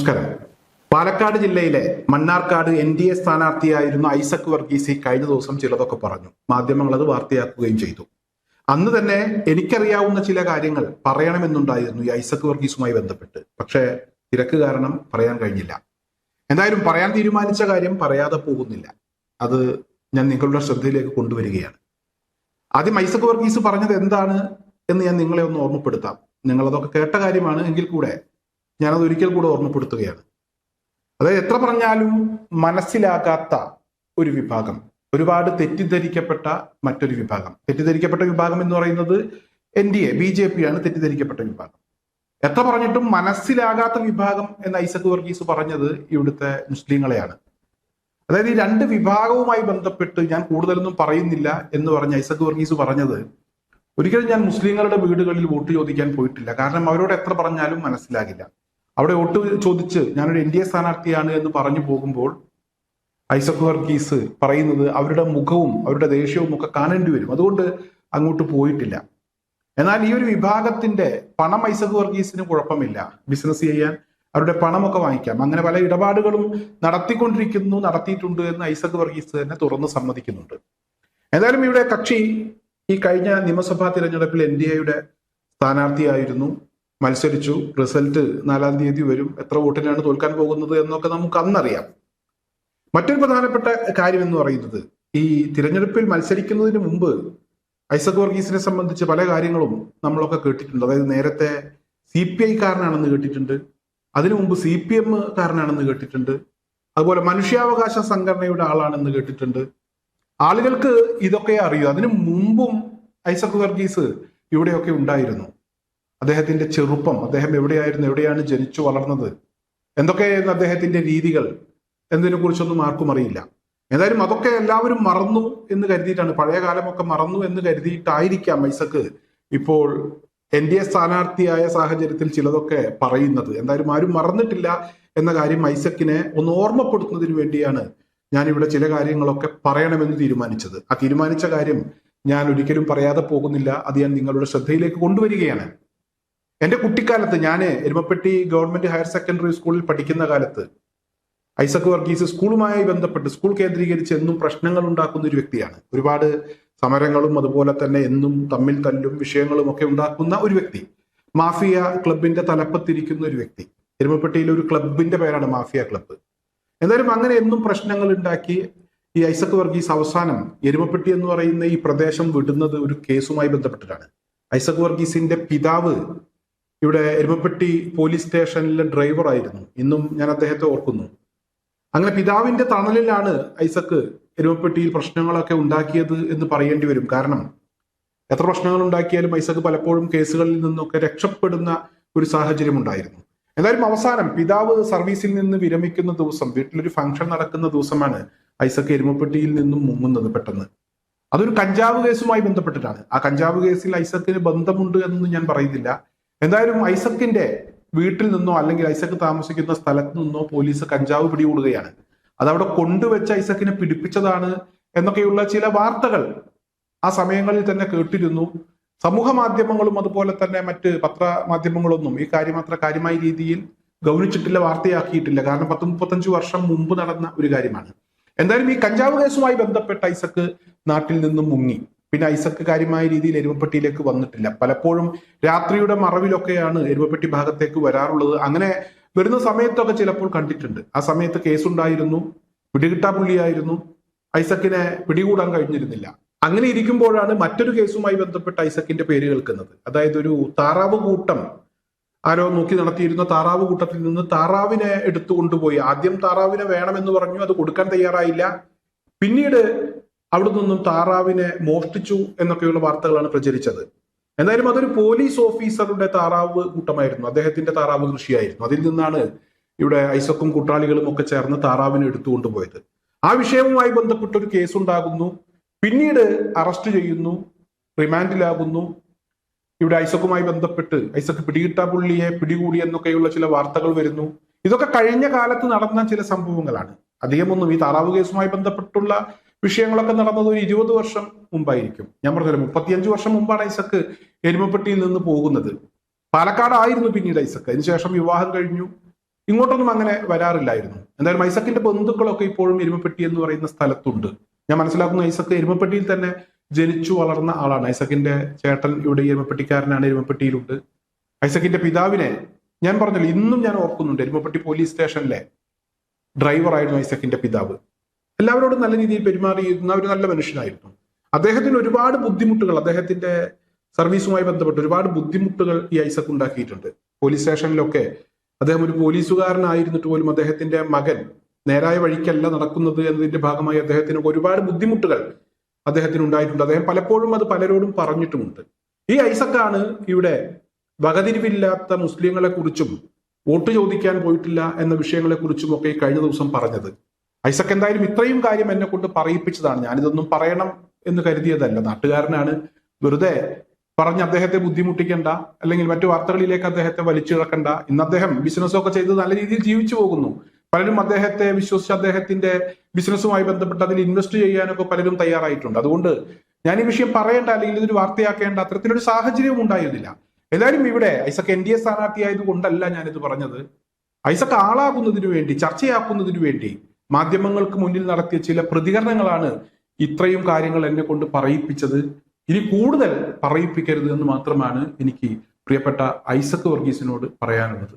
നമസ്കാരം. പാലക്കാട് ജില്ലയിലെ മണ്ണാർക്കാട് NDA സ്ഥാനാർത്ഥിയായിരുന്ന ഐസക് വർഗീസ് കഴിഞ്ഞ ദിവസം ചിലതൊക്കെ പറഞ്ഞു. മാധ്യമങ്ങൾ അത് വാർത്തയാക്കുകയും ചെയ്തു. അന്ന് തന്നെ എനിക്കറിയാവുന്ന ചില കാര്യങ്ങൾ പറയണമെന്നുണ്ടായിരുന്നു ഈ ഐസക് വർഗീസുമായി ബന്ധപ്പെട്ട്. പക്ഷേ തിരക്ക് കാരണം പറയാൻ കഴിഞ്ഞില്ല. എന്തായാലും പറയാൻ തീരുമാനിച്ച കാര്യം പറയാതെ പോകുന്നില്ല. അത് ഞാൻ നിങ്ങളുടെ ശ്രദ്ധയിലേക്ക് കൊണ്ടുവരികയാണ്. ആദ്യം ഐസക് വർഗീസ് പറഞ്ഞത് എന്താണ് എന്ന് ഞാൻ നിങ്ങളെ ഒന്ന് ഓർമ്മപ്പെടുത്താം. നിങ്ങളതൊക്കെ കേട്ട കാര്യമാണ് എങ്കിൽ കൂടെ ഞാനത് ഒരിക്കൽ കൂടെ ഓർമ്മപ്പെടുത്തുകയാണ്. അതായത് എത്ര പറഞ്ഞാലും മനസ്സിലാകാത്ത ഒരു വിഭാഗം, ഒരുപാട് തെറ്റിദ്ധരിക്കപ്പെട്ട മറ്റൊരു വിഭാഗം. തെറ്റിദ്ധരിക്കപ്പെട്ട വിഭാഗം എന്ന് പറയുന്നത് NDA BJP ആണ് തെറ്റിദ്ധരിക്കപ്പെട്ട വിഭാഗം. എത്ര പറഞ്ഞിട്ടും മനസ്സിലാകാത്ത വിഭാഗം എന്ന് ഐസക് വർഗീസ് പറഞ്ഞത് ഇവിടുത്തെ മുസ്ലിങ്ങളെയാണ്. അതായത് ഈ രണ്ട് വിഭാഗവുമായി ബന്ധപ്പെട്ട് ഞാൻ കൂടുതലൊന്നും പറയുന്നില്ല എന്ന് പറഞ്ഞ ഐസക് വർഗീസ് പറഞ്ഞത്, ഒരിക്കലും ഞാൻ മുസ്ലിങ്ങളുടെ വീടുകളിൽ വോട്ട് ചോദിക്കാൻ പോയിട്ടില്ല. കാരണം അവരോട് എത്ര പറഞ്ഞാലും മനസ്സിലാകില്ല. അവിടെ വോട്ട് ചോദിച്ച് ഞാനൊരു NDA സ്ഥാനാർത്ഥിയാണ് എന്ന് പറഞ്ഞു പോകുമ്പോൾ ഐസക് വർഗീസ് പറയുന്നത് അവരുടെ മുഖവും അവരുടെ ദേഷ്യവും ഒക്കെ കാണേണ്ടി വരും. അതുകൊണ്ട് അങ്ങോട്ട് പോയിട്ടില്ല. എന്നാൽ ഈ ഒരു വിഭാഗത്തിന്റെ പണം ഐസക് വർഗീസിന് കുഴപ്പമില്ല. ബിസിനസ് ചെയ്യാൻ അവരുടെ പണമൊക്കെ വാങ്ങിക്കാം. അങ്ങനെ പല ഇടപാടുകളും നടത്തിയിട്ടുണ്ട് എന്ന് ഐസക് വർഗീസ് തന്നെ തുറന്ന് സമ്മതിക്കുന്നുണ്ട്. എന്തായാലും ഇവിടെ കക്ഷി ഈ കഴിഞ്ഞ നിയമസഭാ തിരഞ്ഞെടുപ്പിൽ NDAയുടെ സ്ഥാനാർത്ഥിയായിരുന്നു, മത്സരിച്ചു. റിസൾട്ട് 4-ാം തീയതി വരും. എത്ര വോട്ടിനാണ് തോൽക്കാൻ പോകുന്നത് എന്നൊക്കെ നമുക്ക് അന്നറിയാം. മറ്റൊരു പ്രധാനപ്പെട്ട കാര്യം എന്ന് പറയുന്നത്, ഈ തിരഞ്ഞെടുപ്പിൽ മത്സരിക്കുന്നതിന് മുമ്പ് ഐസക് വർഗീസിനെ സംബന്ധിച്ച് പല കാര്യങ്ങളും നമ്മളൊക്കെ കേട്ടിട്ടുണ്ട്. അതായത് നേരത്തെ CPI കാരനാണെന്ന് കേട്ടിട്ടുണ്ട്, അതിനു മുമ്പ് CPM കാരനാണെന്ന് കേട്ടിട്ടുണ്ട്, അതുപോലെ മനുഷ്യാവകാശ സംഘടനയുടെ ആളാണെന്ന് കേട്ടിട്ടുണ്ട്. ആളുകൾക്ക് ഇതൊക്കെ അറിയൂ. അതിനു മുമ്പും ഐസക് വർഗീസ് ഇവിടെയൊക്കെ ഉണ്ടായിരുന്നു. അദ്ദേഹത്തിന്റെ ചെറുപ്പം, അദ്ദേഹം എവിടെയാണ് ജനിച്ചു വളർന്നത്, എന്തൊക്കെയായിരുന്നു അദ്ദേഹത്തിന്റെ രീതികൾ എന്നതിനെ കുറിച്ചൊന്നും ആർക്കും അറിയില്ല. എന്തായാലും അതൊക്കെ എല്ലാവരും മറന്നു എന്ന് കരുതിയിട്ടാണ്, പഴയ കാലമൊക്കെ മറന്നു എന്ന് കരുതിയിട്ടായിരിക്കാം ഐസക് ഇപ്പോൾ NDA സ്ഥാനാർത്ഥിയായ സാഹചര്യത്തിൽ ചിലതൊക്കെ പറയുന്നത്. എന്തായാലും ആരും മറന്നിട്ടില്ല എന്ന കാര്യം ഐസക്കിനെ ഒന്ന് ഓർമ്മപ്പെടുത്തുന്നതിന് വേണ്ടിയാണ് ഞാനിവിടെ ചില കാര്യങ്ങളൊക്കെ പറയണമെന്ന് തീരുമാനിച്ചത്. ആ തീരുമാനിച്ച കാര്യം ഞാൻ ഒരിക്കലും പറയാതെ പോകുന്നില്ല. അത് ഞാൻ നിങ്ങളുടെ ശ്രദ്ധയിലേക്ക് കൊണ്ടുവരികയാണ്. എന്റെ കുട്ടിക്കാലത്ത്, ഞാൻ എരുമപ്പെട്ടി ഗവൺമെന്റ് ഹയർ സെക്കൻഡറി സ്കൂളിൽ പഠിക്കുന്ന കാലത്ത് ഐസക് വർഗീസ് സ്കൂളുമായി ബന്ധപ്പെട്ട്, സ്കൂൾ കേന്ദ്രീകരിച്ച് എന്നും പ്രശ്നങ്ങൾ ഉണ്ടാക്കുന്ന ഒരു വ്യക്തിയാണ്. ഒരുപാട് സമരങ്ങളും അതുപോലെ തന്നെ എന്നും തമ്മിൽ തല്ലും വിഷയങ്ങളും ഒക്കെ ഉണ്ടാക്കുന്ന ഒരു വ്യക്തി. മാഫിയ ക്ലബിന്റെ തലപ്പത്തിരിക്കുന്ന ഒരു വ്യക്തി. എരുമപ്പെട്ടിയിലെ ഒരു ക്ലബിന്റെ പേരാണ് മാഫിയ ക്ലബ്ബ്. എന്തായാലും അങ്ങനെ എന്നും പ്രശ്നങ്ങൾ ഉണ്ടാക്കി ഈ ഐസക് വർഗീസ് അവസാനം എരുമപ്പെട്ടി എന്ന് പറയുന്ന ഈ പ്രദേശം വിടുന്നത് ഒരു കേസുമായി ബന്ധപ്പെട്ടിട്ടാണ്. ഐസക് വർഗീസിന്റെ പിതാവ് ഇവിടെ എരുമപ്പെട്ടി പോലീസ് സ്റ്റേഷനിലെ ഡ്രൈവർ ആയിരുന്നു. ഇന്നും ഞാൻ അദ്ദേഹത്തെ ഓർക്കുന്നു. അങ്ങനെ പിതാവിന്റെ തണലിലാണ് ഐസക് എരുമപ്പെട്ടിയിൽ പ്രശ്നങ്ങളൊക്കെ ഉണ്ടാക്കിയത് എന്ന് പറയേണ്ടി വരും. കാരണം എത്ര പ്രശ്നങ്ങൾ ഉണ്ടാക്കിയാലും ഐസക് പലപ്പോഴും കേസുകളിൽ നിന്നൊക്കെ രക്ഷപ്പെടുന്ന ഒരു സാഹചര്യം ഉണ്ടായിരുന്നു. എന്തായാലും അവസാനം പിതാവ് സർവീസിൽ നിന്ന് വിരമിക്കുന്ന ദിവസം, വീട്ടിലൊരു ഫംഗ്ഷൻ നടക്കുന്ന ദിവസമാണ് ഐസക് എരുമപ്പെട്ടിയിൽ നിന്നും മുങ്ങുന്നത് പെട്ടെന്ന്. അതൊരു കഞ്ചാവ് കേസുമായി ബന്ധപ്പെട്ടിട്ടാണ്. ആ കഞ്ചാവ് കേസിൽ ഐസക്കിന് ബന്ധമുണ്ട് എന്നൊന്നും ഞാൻ പറയുന്നില്ല. എന്തായാലും ഐസക്കിന്റെ വീട്ടിൽ നിന്നോ അല്ലെങ്കിൽ ഐസക് താമസിക്കുന്ന സ്ഥലത്ത് നിന്നോ പോലീസ് കഞ്ചാവ് പിടികൂടുകയാണ്. അതവിടെ കൊണ്ടുവച്ച് ഐസക്കിനെ പിടിപ്പിച്ചതാണ് എന്നൊക്കെയുള്ള ചില വാർത്തകൾ ആ സമയങ്ങളിൽ തന്നെ കേട്ടിരുന്നു. സമൂഹ മാധ്യമങ്ങളും അതുപോലെ തന്നെ മറ്റ് പത്രമാധ്യമങ്ങളൊന്നും ഈ കാര്യം അത്ര കാര്യമായ രീതിയിൽ ഗൗനിച്ചിട്ടില്ല, വാർത്തയാക്കിയിട്ടില്ല. കാരണം 10-35 വർഷം മുമ്പ് നടന്ന ഒരു കാര്യമാണ്. എന്തായാലും ഈ കഞ്ചാവ് കേസുമായി ബന്ധപ്പെട്ട് ഐസക് നാട്ടിൽ നിന്നും മുങ്ങി. പിന്നെ ഐസക് കാര്യമായ രീതിയിൽ എരുമപ്പെട്ടിയിലേക്ക് വന്നിട്ടില്ല. പലപ്പോഴും രാത്രിയുടെ മറവിലൊക്കെയാണ് എരുമപ്പെട്ടി ഭാഗത്തേക്ക് വരാറുള്ളത്. അങ്ങനെ വരുന്ന സമയത്തൊക്കെ ചിലപ്പോൾ കണ്ടിട്ടുണ്ട്. ആ സമയത്ത് കേസുണ്ടായിരുന്നു, പിടികിട്ടാപ്പുള്ളിയായിരുന്നു, ഐസക്കിനെ പിടികൂടാൻ കഴിഞ്ഞിരുന്നില്ല. അങ്ങനെ ഇരിക്കുമ്പോഴാണ് മറ്റൊരു കേസുമായി ബന്ധപ്പെട്ട് ഐസക്കിന്റെ പേര് കേൾക്കുന്നത്. അതായത് ഒരു താറാവ് കൂട്ടം ആരോ നോക്കി നടത്തിയിരുന്ന താറാവ് കൂട്ടത്തിൽ നിന്ന് താറാവിനെ എടുത്തു കൊണ്ടുപോയി. ആദ്യം താറാവിനെ വേണമെന്ന് പറഞ്ഞു, അത് കൊടുക്കാൻ തയ്യാറായില്ല. പിന്നീട് അവിടെ നിന്നും താറാവിനെ മോഷ്ടിച്ചു എന്നൊക്കെയുള്ള വാർത്തകളാണ് പ്രചരിച്ചത്. എന്തായാലും അതൊരു പോലീസ് ഓഫീസറുടെ താറാവ് കൂട്ടമായിരുന്നു. അദ്ദേഹത്തിന്റെ താറാവ് കൃഷിയായിരുന്നു. അതിൽ നിന്നാണ് ഇവിടെ ഐസക്കും കൂട്ടാളികളും ഒക്കെ ചേർന്ന് താറാവിനെ എടുത്തുകൊണ്ടുപോയത്. ആ വിഷയവുമായി ബന്ധപ്പെട്ട ഒരു കേസുണ്ടാകുന്നു. പിന്നീട് അറസ്റ്റ് ചെയ്യുന്നു, റിമാൻഡിലാകുന്നു. ഇവിടെ ഐസക്കുമായി ബന്ധപ്പെട്ട് ഐസക് പിടികിട്ടാപ്പുള്ളിയെ പിടികൂടി എന്നൊക്കെയുള്ള ചില വാർത്തകൾ വരുന്നു. ഇതൊക്കെ കഴിഞ്ഞ കാലത്ത് നടന്ന ചില സംഭവങ്ങളാണ്. അധികമൊന്നും ഈ താറാവ് കേസുമായി ബന്ധപ്പെട്ടുള്ള വിഷയങ്ങളൊക്കെ നടന്നത് ഒരു 20 വർഷം മുമ്പായിരിക്കും. ഞാൻ പറഞ്ഞല്ലോ 35 വർഷം മുമ്പാണ് ഐസക് എരുമപ്പെട്ടിയിൽ നിന്ന് പോകുന്നത്. പാലക്കാടായിരുന്നു പിന്നീട് ഐസക്. അതിനുശേഷം വിവാഹം കഴിഞ്ഞു. ഇങ്ങോട്ടൊന്നും അങ്ങനെ വരാറില്ലായിരുന്നു. എന്തായാലും ഐസക്കിന്റെ ബന്ധുക്കളൊക്കെ ഇപ്പോഴും എരുമപ്പെട്ടി എന്ന് പറയുന്ന സ്ഥലത്തുണ്ട്. ഞാൻ മനസ്സിലാക്കുന്ന ഐസക്ക് എരുമപ്പെട്ടിയിൽ തന്നെ ജനിച്ചു വളർന്ന ആളാണ്. ഐസക്കിന്റെ ചേട്ടൻ ഇവിടെ എരുമപ്പെട്ടിക്കാരനാണ്, എരുമപ്പെട്ടിയിലുണ്ട്. ഐസക്കിന്റെ പിതാവിനെ ഞാൻ പറഞ്ഞല്ലോ, ഇന്നും ഞാൻ ഓർക്കുന്നുണ്ട്. എരുമപ്പെട്ടി പോലീസ് സ്റ്റേഷനിലെ ഡ്രൈവറായിരുന്നു ഐസക്കിന്റെ പിതാവ്. എല്ലാവരോടും നല്ല രീതിയിൽ പെരുമാറിയിരുന്ന ഒരു നല്ല മനുഷ്യനായിരുന്നു. അദ്ദേഹത്തിന് ഒരുപാട് ബുദ്ധിമുട്ടുകൾ, അദ്ദേഹത്തിന്റെ സർവീസുമായി ബന്ധപ്പെട്ട് ഒരുപാട് ബുദ്ധിമുട്ടുകൾ ഈ ഐസക് ഉണ്ടാക്കിയിട്ടുണ്ട്. പോലീസ് സ്റ്റേഷനിലൊക്കെ അദ്ദേഹം ഒരു പോലീസുകാരനായിരുന്നിട്ട് പോലും അദ്ദേഹത്തിന്റെ മകൻ നേരായ വഴിക്കല്ല നടക്കുന്നത് എന്നതിന്റെ ഭാഗമായി അദ്ദേഹത്തിന് ഒരുപാട് ബുദ്ധിമുട്ടുകൾ അദ്ദേഹത്തിന് ഉണ്ടായിട്ടുണ്ട്. അദ്ദേഹം പലപ്പോഴും അത് പലരോടും പറഞ്ഞിട്ടുമുണ്ട്. ഈ ഐസക്കാണ് ഇവിടെ വകതിരിവില്ലാത്ത മുസ്ലിങ്ങളെ കുറിച്ചും വോട്ട് ചോദിക്കാൻ പോയിട്ടില്ല എന്ന വിഷയങ്ങളെ കുറിച്ചും ഒക്കെ കഴിഞ്ഞ ദിവസം പറഞ്ഞത്. ഐസക് എന്തായാലും ഇത്രയും കാര്യം എന്നെ കൊണ്ട് പറയിപ്പിച്ചതാണ്. ഞാനിതൊന്നും പറയണം എന്ന് കരുതിയതല്ല. നാട്ടുകാരനാണ്, വെറുതെ പറഞ്ഞ് അദ്ദേഹത്തെ ബുദ്ധിമുട്ടിക്കേണ്ട, അല്ലെങ്കിൽ മറ്റു വാർത്തകളിലേക്ക് അദ്ദേഹത്തെ വലിച്ചിഴക്കണ്ട. ഇന്ന് അദ്ദേഹം ബിസിനസ്സൊക്കെ ചെയ്ത് നല്ല രീതിയിൽ ജീവിച്ചു പോകുന്നു. പലരും അദ്ദേഹത്തെ വിശ്വസിച്ച് അദ്ദേഹത്തിന്റെ ബിസിനസ്സുമായി ബന്ധപ്പെട്ട് അതിൽ ഇൻവെസ്റ്റ് ചെയ്യാനൊക്കെ പലരും തയ്യാറായിട്ടുണ്ട്. അതുകൊണ്ട് ഞാൻ ഈ വിഷയം പറയേണ്ട, അല്ലെങ്കിൽ ഇതൊരു വാർത്തയാക്കേണ്ട അത്തരത്തിലൊരു സാഹചര്യവും ഉണ്ടായിരുന്നില്ല. ഏതായാലും ഇവിടെ ഐസക് NDA സ്ഥാനാർത്ഥിയായത് കൊണ്ടല്ല ഞാനിത് പറഞ്ഞത്. ഐസക് ആളാകുന്നതിനു വേണ്ടി, ചർച്ചയാക്കുന്നതിനു വേണ്ടി മാധ്യമങ്ങൾക്ക് മുന്നിൽ നടത്തിയ ചില പ്രതികരണങ്ങളാണ് ഇത്രയും കാര്യങ്ങൾ എന്നെ കൊണ്ട് പറയിപ്പിച്ചത്. ഇനി കൂടുതൽ പറയിപ്പിക്കരുത് എന്ന് മാത്രമാണ് എനിക്ക് പ്രിയപ്പെട്ട ഐസക് വർഗീസിനോട് പറയാനുള്ളത്.